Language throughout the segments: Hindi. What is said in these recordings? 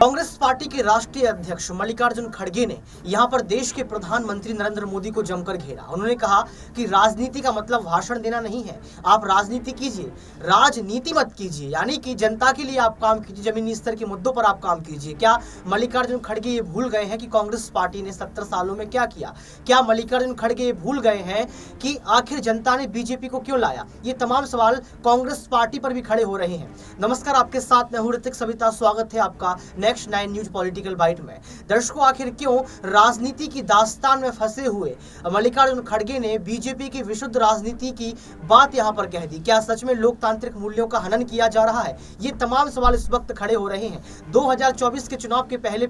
कांग्रेस पार्टी के राष्ट्रीय अध्यक्ष मल्लिकार्जुन खड़गे ने यहां पर देश के प्रधानमंत्री नरेंद्र मोदी को जमकर घेरा। उन्होंने कहा कि राजनीति का मतलब भाषण देना नहीं है, आप राजनीति कीजिए, राजनीति मत कीजिए, यानी कि जनता के लिए आप काम कीजिए, जमीनी स्तर के मुद्दों पर आप काम कीजिए। क्या मल्लिकार्जुन खड़गे ये भूल गए हैं कि कांग्रेस पार्टी ने 70 सालों में क्या किया? क्या मल्लिकार्जुन खड़गे ये भूल गए हैं कि आखिर जनता ने बीजेपी को क्यों लाया? ये तमाम सवाल कांग्रेस पार्टी पर भी खड़े हो रहे हैं। नमस्कार, आपके साथ मैं हूं ऋतिक सविता। स्वागत है आपका नेक्स्ट 9 न्यूज पॉलिटिकल बाइट में। दर्शकों, आखिर क्यों राजनीति की दास्तान में फंसे हुए मल्लिकार्जुन खड़गे ने बीजेपी की विशुद्ध राजनीति की बात यहां पर कह दी? क्या सच में लोकतांत्रिक मूल्यों का हनन किया जा रहा है? ये तमाम सवाल इस वक्त खड़े हो रहे हैं 2024 के चुनाव के पहले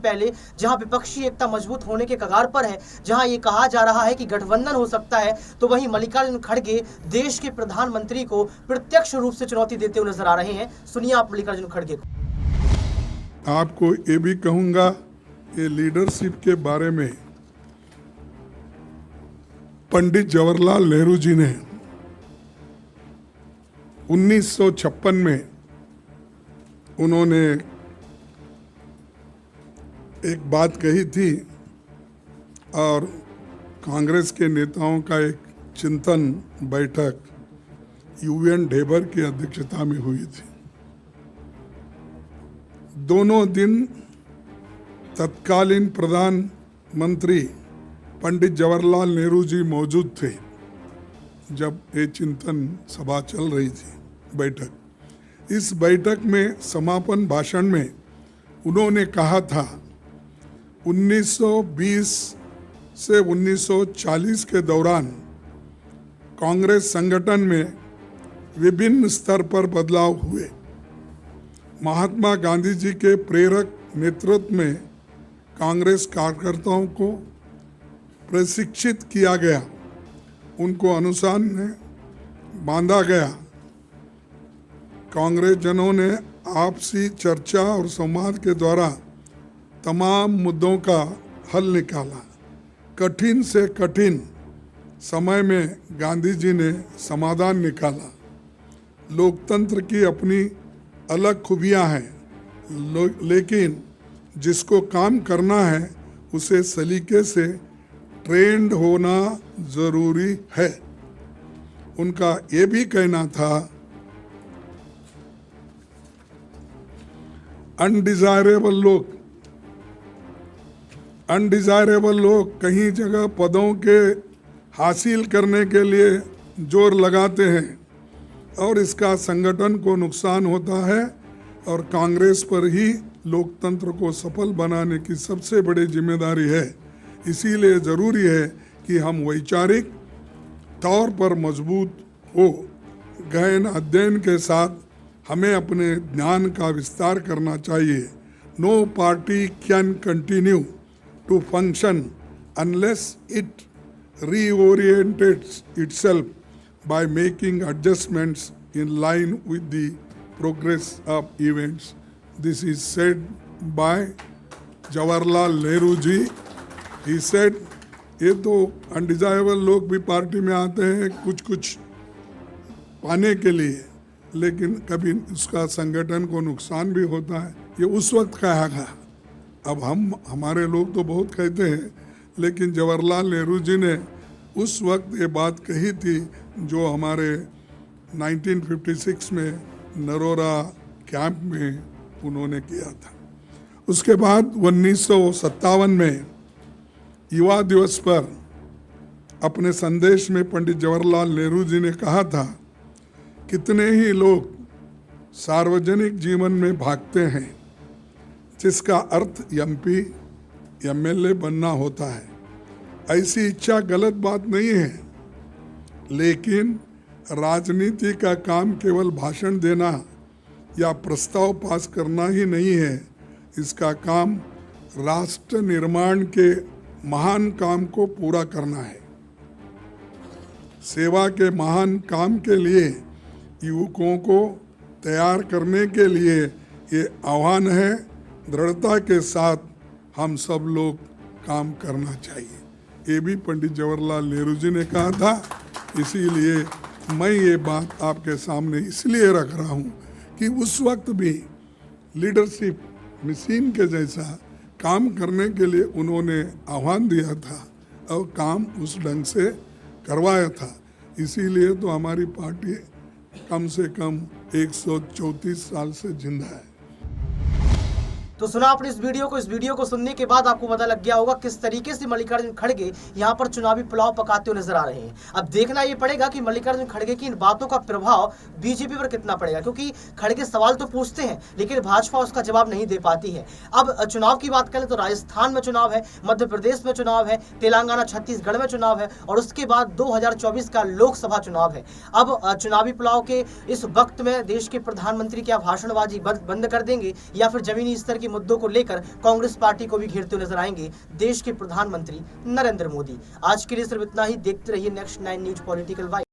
जहां विपक्षी एकता मजबूत होने के कगार पर है, जहां ये कहा जा रहा है कि गठबंधन हो सकता है, तो वहीं मल्लिकार्जुन खड़गे देश के प्रधानमंत्री को प्रत्यक्ष रूप से चुनौती देते हुए नजर आ रहे हैं। सुनिए आप मल्लिकार्जुन खड़गे को। आपको ये भी कहूँगा, ये लीडरशिप के बारे में पंडित जवाहरलाल नेहरू जी ने 1956 में उन्होंने एक बात कही थी और कांग्रेस के नेताओं का एक चिंतन बैठक यूएन ढेबर की अध्यक्षता में हुई थी। दोनों दिन तत्कालीन प्रधानमंत्री पंडित जवाहरलाल नेहरू जी मौजूद थे जब ये चिंतन सभा चल रही थी, बैठक। इस बैठक में समापन भाषण में उन्होंने कहा था 1920 से 1940 के दौरान कांग्रेस संगठन में विभिन्न स्तर पर बदलाव हुए। महात्मा गांधी जी के प्रेरक नेतृत्व में कांग्रेस कार्यकर्ताओं को प्रशिक्षित किया गया, उनको अनुशासन में बांधा गया। कांग्रेस जनों ने आपसी चर्चा और संवाद के द्वारा तमाम मुद्दों का हल निकाला। कठिन से कठिन समय में गांधी जी ने समाधान निकाला। लोकतंत्र की अपनी अलग खूबियाँ हैं, लेकिन जिसको काम करना है उसे सलीके से ट्रेंड होना ज़रूरी है। उनका ये भी कहना था, अनडिजायरेबल लोग कहीं जगह पदों के हासिल करने के लिए जोर लगाते हैं और इसका संगठन को नुकसान होता है और कांग्रेस पर ही लोकतंत्र को सफल बनाने की सबसे बड़ी जिम्मेदारी है। इसीलिए ज़रूरी है कि हम वैचारिक तौर पर मजबूत हो। गहन अध्ययन के साथ हमें अपने ज्ञान का विस्तार करना चाहिए। No party can continue to function unless it reorientates itself by making adjustments in line with the progress of events. This is said by Jawaharlal Nehru ji. He said, ये तो अनडिजायरेबल लोग भी पार्टी में आते हैं कुछ पाने के लिए, लेकिन कभी उसका संगठन को नुकसान भी होता है। ये उस वक्त कहा गया। अब हमारे लोग तो बहुत कहते हैं, लेकिन जवाहरलाल नेहरू जी ने उस वक्त ये बात कही थी जो हमारे 1956 में नरोरा कैंप में उन्होंने किया था। उसके बाद 1957 में युवा दिवस पर अपने संदेश में पंडित जवाहरलाल नेहरू जी ने कहा था, कितने ही लोग सार्वजनिक जीवन में भागते हैं जिसका अर्थ एमपी एमएलए बनना होता है। ऐसी इच्छा गलत बात नहीं है, लेकिन राजनीति का काम केवल भाषण देना या प्रस्ताव पास करना ही नहीं है। इसका काम राष्ट्र निर्माण के महान काम को पूरा करना है। सेवा के महान काम के लिए युवकों को तैयार करने के लिए ये आह्वान है। दृढ़ता के साथ हम सब लोग काम करना चाहिए। ये भी पंडित जवाहरलाल नेहरू जी ने कहा था। इसीलिए मैं ये बात आपके सामने इसलिए रख रहा हूँ कि उस वक्त भी लीडरशिप मशीन के जैसा काम करने के लिए उन्होंने आह्वान दिया था और काम उस ढंग से करवाया था। इसीलिए तो हमारी पार्टी कम से कम 134 साल से जिंदा है। तो सुना आपने इस वीडियो को सुनने के बाद आपको पता लग गया होगा किस तरीके से मल्लिकार्जुन खड़गे यहाँ पर चुनावी पुलाव पकाते हुए नजर आ रहे हैं। अब देखना ये पड़ेगा कि मल्लिकार्जुन खड़गे की इन बातों का प्रभाव बीजेपी पर कितना पड़ेगा, क्योंकि खड़गे सवाल तो पूछते हैं लेकिन भाजपा उसका जवाब नहीं दे पाती है। अब चुनाव की बात करें तो राजस्थान में चुनाव है, मध्य प्रदेश में चुनाव है, तेलंगाना छत्तीसगढ़ में चुनाव है और उसके बाद 2024 का लोकसभा चुनाव है। अब चुनावी पुलाव के इस वक्त में देश के प्रधानमंत्री क्या भाषणबाजी बंद कर देंगे या फिर जमीनी स्तर की मुद्दों को लेकर कांग्रेस पार्टी को भी घेरते हुए नजर आएंगे देश के प्रधानमंत्री नरेंद्र मोदी। आज के लिए सिर्फ इतना ही। देखते रहिए नेक्स्ट 9 न्यूज पॉलिटिकल वाइब।